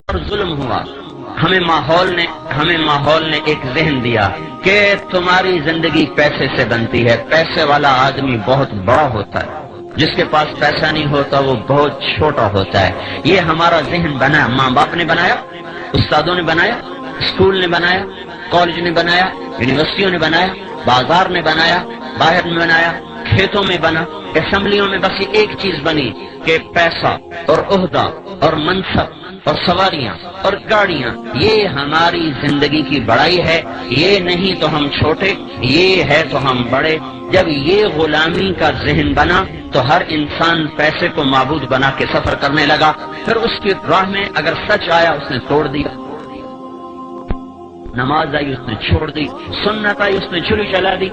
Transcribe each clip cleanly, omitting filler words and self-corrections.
اور ظلم ہوا، ہمیں ماحول نے ایک ذہن دیا کہ تمہاری زندگی پیسے سے بنتی ہے، پیسے والا آدمی بہت بڑا ہوتا ہے، جس کے پاس پیسہ نہیں ہوتا وہ بہت چھوٹا ہوتا ہے۔ یہ ہمارا ذہن بنا، ماں باپ نے بنایا، استادوں نے بنایا، اسکول نے بنایا، کالج نے بنایا، یونیورسٹیوں نے بنایا، بازار نے بنایا، باہر میں بنایا، کھیتوں میں بنا، اسمبلیوں میں بس ایک چیز بنی کہ پیسہ اور عہدہ اور منصب اور سواریاں اور گاڑیاں، یہ ہماری زندگی کی بڑائی ہے، یہ نہیں تو ہم چھوٹے، یہ ہے تو ہم بڑے۔ جب یہ غلامی کا ذہن بنا تو ہر انسان پیسے کو معبود بنا کے سفر کرنے لگا، پھر اس کی راہ میں اگر سچ آیا اس نے توڑ دیا، نماز آئی اس نے چھوڑ دی، سنت آئی اس نے چھری چلا دی،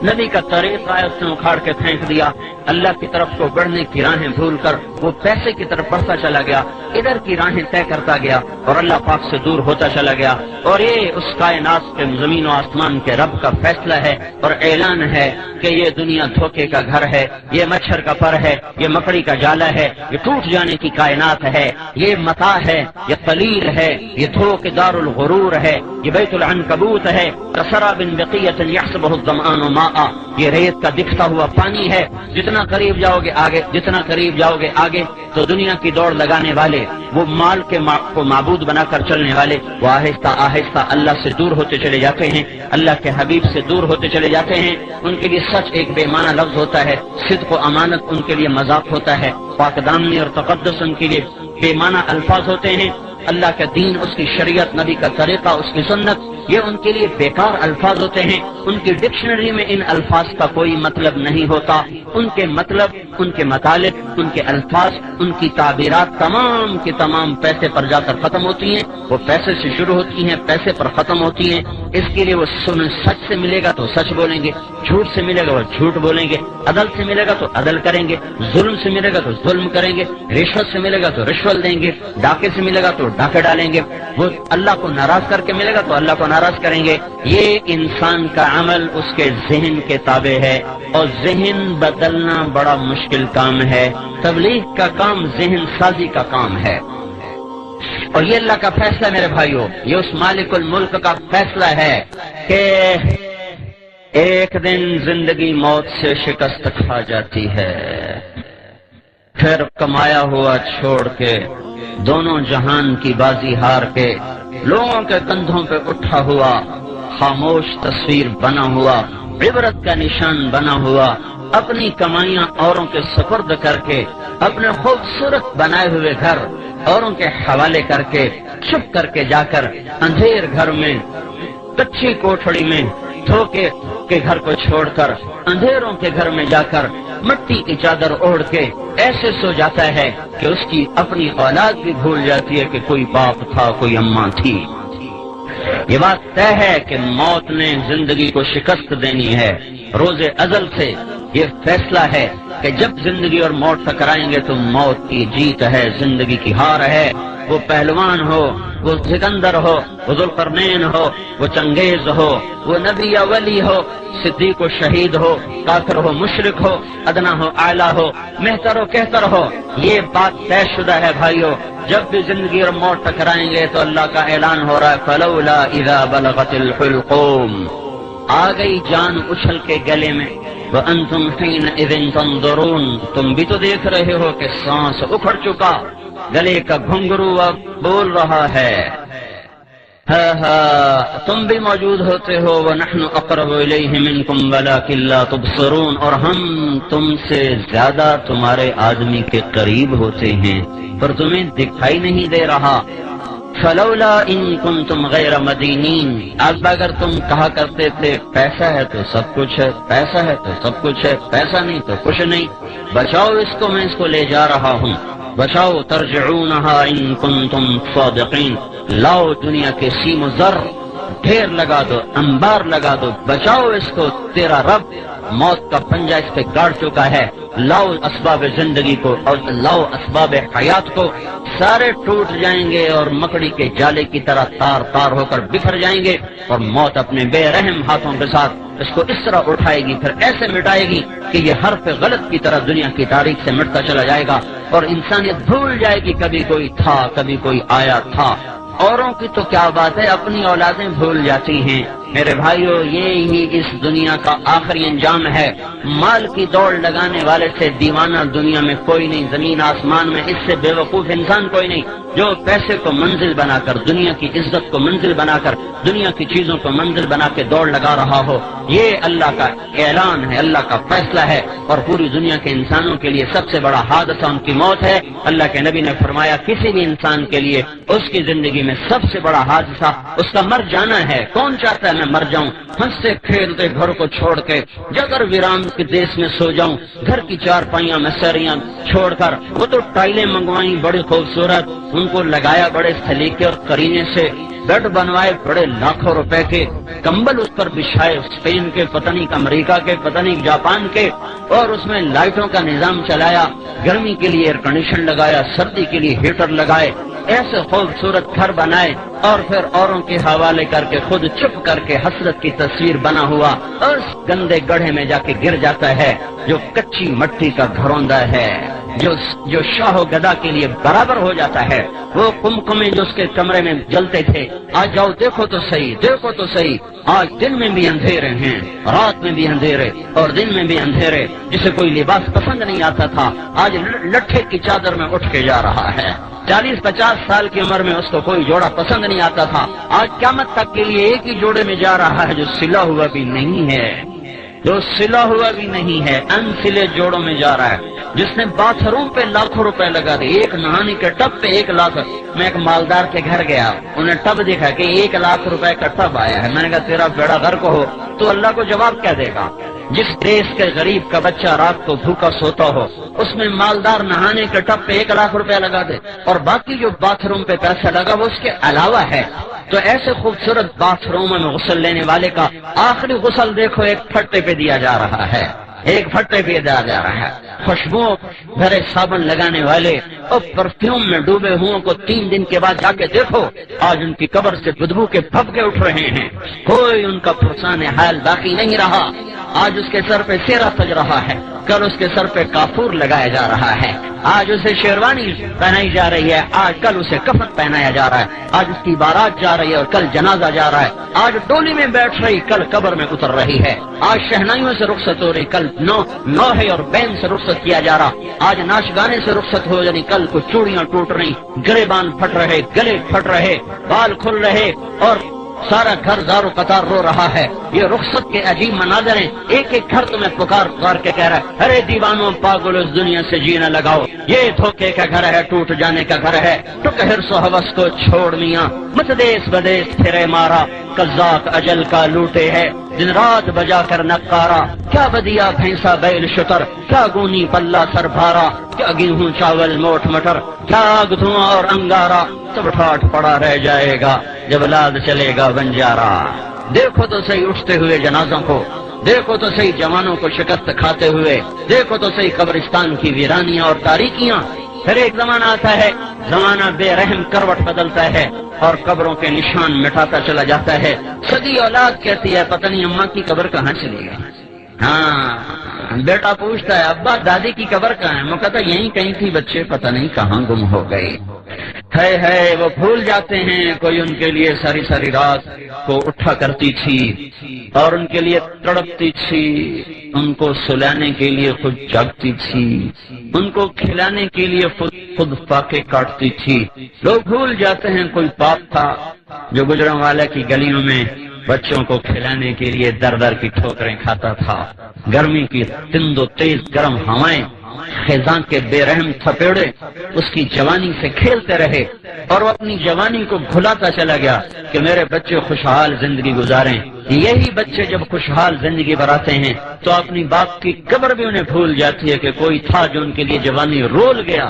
نبی کا طریق آیا اس نے اکھاڑ کے پھینک دیا، اللہ کی طرف کو بڑھنے کی راہیں بھول کر وہ پیسے کی طرف بڑھتا چلا گیا، ادھر کی راہیں طے کرتا گیا اور اللہ پاک سے دور ہوتا چلا گیا۔ اور یہ اس کائنات کے زمین و آسمان کے رب کا فیصلہ ہے اور اعلان ہے کہ یہ دنیا دھوکے کا گھر ہے، یہ مچھر کا پر ہے، یہ مکڑی کا جالا ہے، یہ ٹوٹ جانے کی کائنات ہے، یہ متاع ہے، یہ قلیل ہے، یہ دھوکے دار الغرور ہے، یہ بیت العنکبوت ہے، کسراب بقیۃ یحسبہ الظمآن ماء، یہ ریت کا دکھتا ہوا پانی ہے، جتنا قریب جاؤ گے آگے تو دنیا کی دوڑ لگانے والے، وہ مال کے کو معبود بنا کر چلنے والے، وہ آہستہ آہستہ اللہ سے دور ہوتے چلے جاتے ہیں، اللہ کے حبیب سے دور ہوتے چلے جاتے ہیں۔ ان کے لیے سچ ایک بے معنی لفظ ہوتا ہے، صدق و امانت ان کے لیے مذاق ہوتا ہے، پاک دامنی اور تقدس ان کے لیے بے معنی الفاظ ہوتے ہیں، اللہ کا دین، اس کی شریعت، نبی کا طریقہ، اس کی سنت، یہ ان کے لیے بیکار الفاظ ہوتے ہیں۔ ان کی ڈکشنری میں ان الفاظ کا کوئی مطلب نہیں ہوتا، ان کے مطلب، ان کے مطالب، ان کے الفاظ، ان کی تعبیرات تمام کی تمام پیسے پر جا کر ختم ہوتی ہیں، وہ پیسے سے شروع ہوتی ہیں، پیسے پر ختم ہوتی ہیں۔ اس کے لیے وہ سچ سے ملے گا تو سچ بولیں گے، جھوٹ سے ملے گا وہ جھوٹ بولیں گے، عدل سے ملے گا تو عدل کریں گے، ظلم سے ملے گا تو ظلم کریں گے، رشوت سے ملے گا تو رشوت دیں گے، ڈاکے سے ملے گا تو ڈاکے ڈالیں گے، وہ اللہ کو ناراض کر کے ملے گا تو اللہ کو ناراض کریں گے۔ یہ انسان کا عمل اس کے ذہن کے تابع ہے، اور ذہن بدلنا بڑا مشکل کام ہے۔ تبلیغ کا کام ذہن سازی کا کام ہے، اور یہ اللہ کا فیصلہ میرے بھائیو، یہ اس مالک الملک کا فیصلہ ہے کہ ایک دن زندگی موت سے شکست کھا جاتی ہے، پھر کمایا ہوا چھوڑ کے، دونوں جہان کی بازی ہار کے، لوگوں کے کندھوں پہ اٹھا ہوا خاموش تصویر بنا ہوا، عبرت کا نشان بنا ہوا، اپنی کمائیاں اوروں کے سپرد کر کے، اپنے خوبصورت بنائے ہوئے گھر اوروں کے حوالے کر کے، چھپ کر کے جا کر اندھیر گھر میں، کچی کوٹھڑی میں، دھوکے کے گھر کو چھوڑ کر اندھیروں کے گھر میں جا کر مٹی کی چادر اوڑھ کے ایسے سو جاتا ہے کہ اس کی اپنی اولاد بھی بھول جاتی ہے کہ کوئی باپ تھا، کوئی اماں تھی۔ یہ بات طے ہے کہ موت نے زندگی کو شکست دینی ہے، روز ازل سے یہ فیصلہ ہے کہ جب زندگی اور موت ٹکرائیں گے تو موت کی جیت ہے، زندگی کی ہار ہے۔ وہ پہلوان ہو، وہ سکندر ہو، وہ ذوالقرنین ہو، وہ چنگیز ہو، وہ نبی یا ولی ہو، صدیق و شہید ہو، کافر ہو، مشرک ہو، ادنا ہو، اعلیٰ ہو، مہتر ہو، کہتر ہو، یہ بات طے شدہ ہے بھائیو۔ جب بھی زندگی اور موت ٹکرائیں گے تو اللہ کا اعلان ہو رہا ہے فلولا اذا بلغت الحلقوم، آ گئی جان اچھل کے گلے میں، وانتم حینئذ تنظرون، تم بھی تو دیکھ رہے ہو کہ سانس اکھڑ چکا، گلے کا گھنگرو اب بول رہا ہے، تم بھی موجود ہوتے ہو، وَنَحْنُ أَقْرَبُ إِلَيْهِ مِنْكُمْ وَلَكِنْ لَا تُبْصِرُونَ، اور ہم تم سے زیادہ تمہارے آدمی کے قریب ہوتے ہیں پر تمہیں دکھائی نہیں دے رہا۔ فَلَوْلَا إِن كُنْتُمْ غَيْرَ مَدِينِينَ، اب اگر تم کہا کرتے تھے پیسہ ہے تو سب کچھ ہے، پیسہ ہے تو سب کچھ ہے، پیسہ نہیں تو کچھ نہیں، بچاؤ اس کو، میں اس کو لے جا رہا ہوں، بچاؤ، ترجعونها ان کنتم صادقین، لاؤ دنیا کے سیم و زر ڈھیر لگا دو، انبار لگا دو، بچاؤ اس کو، تیرا رب موت کا پنجہ اس پہ گاڑ چکا ہے، لاؤ اسباب زندگی کو اور لاؤ اسباب حیات کو، سارے ٹوٹ جائیں گے اور مکڑی کے جالے کی طرح تار تار ہو کر بکھر جائیں گے، اور موت اپنے بے رحم ہاتھوں کے ساتھ اس کو اس طرح اٹھائے گی، پھر ایسے مٹائے گی کہ یہ حرف غلط کی طرح دنیا کی تاریخ سے مٹتا چلا جائے گا۔ اور انسانیت بھول جائے گی کبھی کوئی تھا کبھی کوئی آیا تھا۔ اوروں کی تو کیا بات ہے، اپنی اولادیں بھول جاتی ہیں۔ میرے بھائیو، یہ ہی اس دنیا کا آخری انجام ہے۔ مال کی دوڑ لگانے والے سے دیوانہ دنیا میں کوئی نہیں، زمین آسمان میں اس سے بے وقوف انسان کوئی نہیں، جو پیسے کو منزل بنا کر، دنیا کی عزت کو منزل بنا کر، دنیا کی چیزوں کو منزل بنا کے دوڑ لگا رہا ہو۔ یہ اللہ کا اعلان ہے، اللہ کا فیصلہ ہے، اور پوری دنیا کے انسانوں کے لیے سب سے بڑا حادثہ ان کی موت ہے۔ اللہ کے نبی نے فرمایا، کسی بھی انسان کے لیے اس کی زندگی میں سب سے بڑا حادثہ اس کا مر جانا ہے۔ کون چاہتا ہے میں مر جاؤں، ہنستے کھیلتے گھر کو چھوڑ کے جگر ویران کے دیش میں سو جاؤں، گھر کی چار پائیاں میں سریاں چھوڑ کر؟ وہ تو ٹائلیں منگوائیں بڑی خوبصورت، ان کو لگایا بڑے سلیقے اور قرینے سے، بیڈ بنوائے بڑے لاکھوں روپے کے، کمبل اس پر بچھائے اسپین کے، پتہ نہیں امریکہ کے، پتہ نہیں جاپان کے، اور اس میں لائٹوں کا نظام چلایا، گرمی کے لیے ایئر کنڈیشن لگایا، سردی کے لیے ہیٹر لگائے، ایسے خوبصورت گھر بنائے، اور پھر اوروں کے حوالے کر کے خود چپ کر کے حسرت کی تصویر بنا ہوا اس گندے گڑھے میں جا کے گر جاتا ہے جو کچی مٹی کا گھروندا ہے، جو شاہ و گدا کے لیے برابر ہو جاتا ہے۔ وہ کمکمے جو اس کے کمرے میں جلتے تھے، آج جاؤ دیکھو تو صحیح، دیکھو تو صحیح، آج دن میں بھی اندھیرے ہیں، رات میں بھی اندھیرے اور دن میں بھی اندھیرے۔ جسے کوئی لباس پسند نہیں آتا تھا، آج لٹھے کی چادر میں اٹھ کے جا رہا ہے۔ 40-50 سال کی عمر میں اس کو کوئی جوڑا پسند نہیں آتا تھا، آج قیامت تک کے لیے ایک ہی جوڑے میں جا رہا ہے جو سلا ہوا بھی نہیں ہے، جو سلا ہوا بھی نہیں ہے، انسلے جوڑوں میں جا رہا ہے۔ جس نے باتھ روم پہ لاکھوں روپے لگا دے، ایک نہانے کے ٹب پہ 1 لاکھ۔ میں ایک مالدار کے گھر گیا، انہیں ٹب دیکھا کہ 1 لاکھ روپے کا ٹب آیا ہے۔ میں نے کہا تیرا بیڑا غرق ہو تو اللہ کو جواب کیا دے گا؟ جس دیش کے غریب کا بچہ رات کو بھوکا سوتا ہو، اس میں مالدار نہانے کے ٹب پہ 1 لاکھ روپے لگا دے، اور باقی جو باتھ روم پہ پیسہ لگا وہ اس کے علاوہ ہے۔ تو ایسے خوبصورت باتھ روم میں غسل لینے والے کا آخری غسل دیکھو ایک پھٹے پہ دیا جا رہا ہے، ایک پھٹے پہ دیا جا رہا ہے۔ خوشبو بھرے صابن لگانے والے اور پرفیوم میں ڈوبے ہوں کو 3 دن کے بعد جا کے دیکھو، آج ان کی قبر سے بدبو کے پھبکے اٹھ رہے ہیں، کوئی ان کا پرسان حال باقی نہیں رہا۔ آج اس کے سر پہ سیرا سج رہا ہے، کل اس کے سر پہ کافور لگایا جا رہا ہے، آج اسے شیروانی پہنائی جا رہی ہے، آج کل اسے کفن پہنایا جا رہا ہے، آج اس کی بارات جا رہی ہے اور کل جنازہ جا رہا ہے، آج ڈولی میں بیٹھ رہی کل قبر میں اتر رہی ہے، آج شہنائیوں سے رخصت ہو رہی کل نوحے اور بین سے رخصت کیا جا رہا، آج ناچ گانے سے رخصت ہو یعنی کل کو چوڑیاں ٹوٹ رہی، گریبان پھٹ رہے، گلے پھٹ رہے، بال کھل رہے، اور سارا گھر زارو قطار رو رہا ہے۔ یہ رخصت کے عجیب مناظر ہیں، ایک ایک گھر تمہیں پکار پکار کے کہہ رہا ہے، ارے دیوانوں پاگل اس دنیا سے جینا لگاؤ، یہ دھوکے کا گھر ہے، ٹوٹ جانے کا گھر ہے، ٹک حرص و حوث کو چھوڑ میاں، مت دیس بدیس پھرے مارا، قزاق اجل کا لوٹے ہے، دن رات بجا کر نقارا، کیا بدیا بھینسا بیل شتر، کیا گونی پلہ سر بھارا، کیا گیہوں چاول موٹ مٹر، کیا آگ دھواں اور انگارا، سب ٹھاٹ پڑا رہ جائے گا جب لاد چلے گا بنجارا۔ دیکھو تو صحیح اٹھتے ہوئے جنازوں کو، دیکھو تو صحیح جوانوں کو شکست کھاتے ہوئے، دیکھو تو صحیح قبرستان کی ویرانیاں اور تاریکیاں۔ پھر ایک زمانہ آتا ہے، زمانہ بے رحم کروٹ بدلتا ہے اور قبروں کے نشان مٹاتا چلا جاتا ہے۔ سگی اولاد کہتی ہے پتہ نہیں اماں کی قبر کہاں چلی گئی۔ ہاں، بیٹا پوچھتا ہے ابا دادی کی قبر کہاں ہے؟ وہ کہتا یہیں کہیں تھی بچے، پتہ نہیں کہاں گم ہو گئی۔ ہے وہ بھول جاتے ہیں کوئی ان کے لیے ساری ساری رات کو اٹھا کرتی تھی اور ان کے لیے تڑپتی تھی، ان کو سلانے کے لیے خود جاگتی تھی، ان کو کھلانے کے لیے خود فاقے کاٹتی تھی۔ لوگ بھول جاتے ہیں کوئی باپ تھا جو گجروں والا کی گلیوں میں بچوں کو کھلانے کے لیے در در کی ٹھوکریں کھاتا تھا، گرمی کی تند و تیز گرم ہوائیں، خزاں کے بے رحم تھپیڑے اس کی جوانی سے کھیلتے رہے اور وہ اپنی جوانی کو بھلاتا چلا گیا کہ میرے بچے خوشحال زندگی گزاریں۔ یہی بچے جب خوشحال زندگی بناتے ہیں تو اپنی باپ کی قبر بھی انہیں بھول جاتی ہے کہ کوئی تھا جو ان کے لیے جوانی رول گیا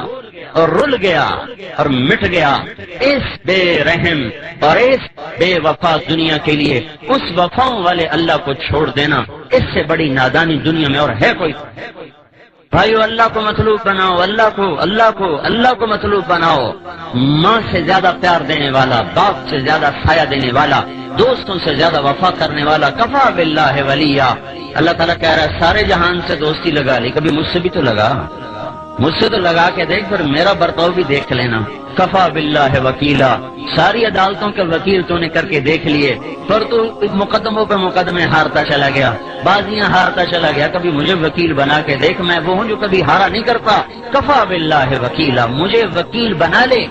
اور رل گیا اور مٹ گیا۔ اس بے رحم اور اس بے وفا دنیا کے لیے اس وفاؤں والے اللہ کو چھوڑ دینا، اس سے بڑی نادانی دنیا میں اور ہے کوئی؟ بھائیو اللہ کو مطلوب بناؤ، اللہ کو مطلوب بناؤ۔ ماں سے زیادہ پیار دینے والا، باپ سے زیادہ سایہ دینے والا، دوستوں سے زیادہ وفا کرنے والا، کفا باللہ ولیہ۔ اللہ تعالیٰ کہہ رہا ہے سارے جہان سے دوستی لگا لی، کبھی مجھ سے بھی تو لگا۔ مجھ سے تو لگا کے دیکھ، پھر میرا برتاؤ بھی دیکھ لینا۔ کفا باللہ وکیلا، ساری عدالتوں کے وکیل تو نے کر کے دیکھ لیے، پر تو مقدموں پہ مقدمے ہارتا چلا گیا، بازیاں ہارتا چلا گیا، کبھی مجھے وکیل بنا کے دیکھ، میں وہ ہوں جو کبھی ہارا نہیں کرتا۔ کفا باللہ وکیلا، مجھے وکیل بنا لے۔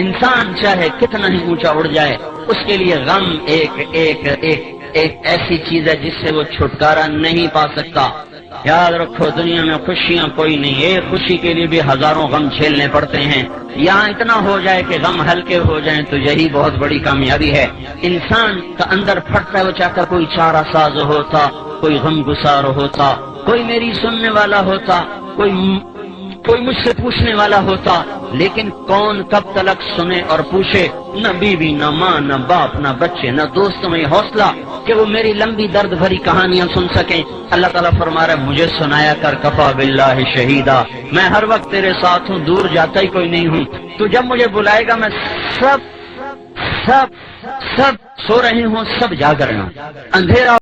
انسان چاہے کتنا ہی اونچا اڑ جائے، اس کے لیے غم ایک ایسی چیز ہے جس سے وہ چھٹکارا نہیں پا سکتا۔ یاد رکھو، دنیا میں خوشیاں کوئی نہیں، ایک خوشی کے لیے بھی ہزاروں غم جھیلنے پڑتے ہیں۔ یہاں اتنا ہو جائے کہ غم ہلکے ہو جائیں تو یہی بہت بڑی کامیابی ہے۔ انسان کا اندر پھٹتا ہے، وہ چاہتا کوئی چارہ ساز ہوتا، کوئی غم گسار ہوتا، کوئی میری سننے والا ہوتا، کوئی مجھ سے پوچھنے والا ہوتا، لیکن کون کب تلک سنے اور پوچھے؟ نہ بیوی، نہ ماں، نہ باپ، نہ بچے، نہ دوستوں میں حوصلہ کہ وہ میری لمبی درد بھری کہانیاں سن سکیں۔ اللہ تعالیٰ فرما رہا ہے مجھے سنایا کر، کفا باللہ شہیدا، میں ہر وقت تیرے ساتھ ہوں، دور جاتا ہی کوئی نہیں ہوں۔ تو جب مجھے بلائے گا میں سب سو رہے ہوں، سب جاگ رہے ہوں، اندھیرا